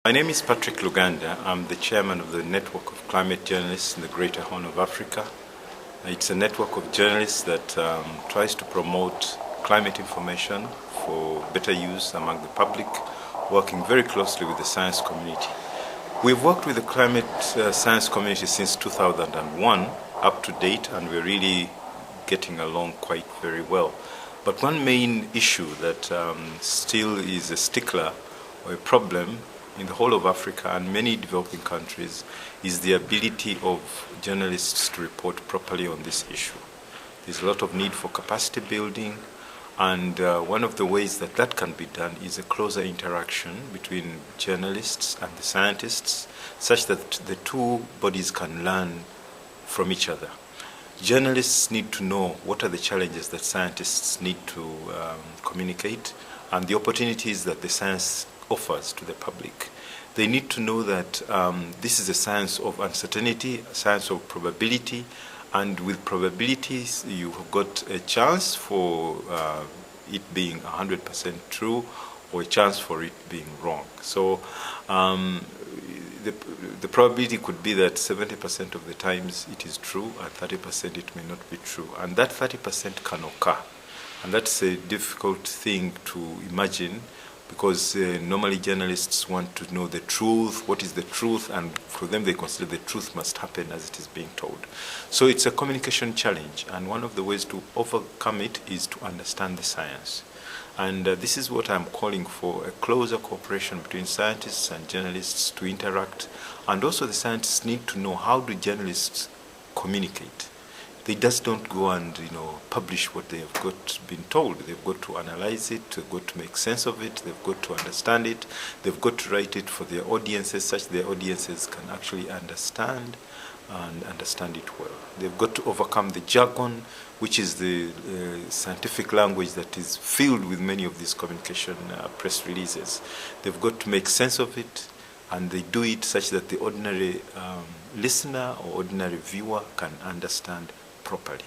My name is Patrick Luganda. I'm the chairman of the Network of Climate Journalists in the Greater Horn of Africa. It's a network of journalists that tries to promote climate information for better use among the public, working very closely with the science community. We've worked with the climate science community since 2001 up to date, and we're really getting along quite very well. But one main issue that still is a stickler or a problem in the whole of Africa and many developing countries is the ability of journalists to report properly on this issue. There's a lot of need for capacity building, and one of the ways that that can be done is a closer interaction between journalists and the scientists, such that the two bodies can learn from each other. Journalists need to know what are the challenges that scientists need to communicate and the opportunities that the science offers to the public. They need to know that this is a science of uncertainty, a science of probability, and with probabilities you have got a chance for it being 100% true or a chance for it being wrong. So the probability could be that 70% of the times it is true and 30% it may not be true. And that 30% can occur. And that's a difficult thing to imagine, because normally journalists want to know the truth, what is the truth, and for them they consider the truth must happen as it is being told. So it's a communication challenge, and one of the ways to overcome it is to understand the science. And this is what I'm calling for, a closer cooperation between scientists and journalists to interact. And also the scientists need to know, how do journalists communicate? They just don't go and publish what they have been told. They've got to analyze it, they've got to make sense of it, they've got to understand it, they've got to write it for their audiences such their audiences can actually understand and understand it well. They've got to overcome the jargon, which is the scientific language that is filled with many of these communication press releases. They've got to make sense of it, and they do it such that the ordinary listener or ordinary viewer can understand properly.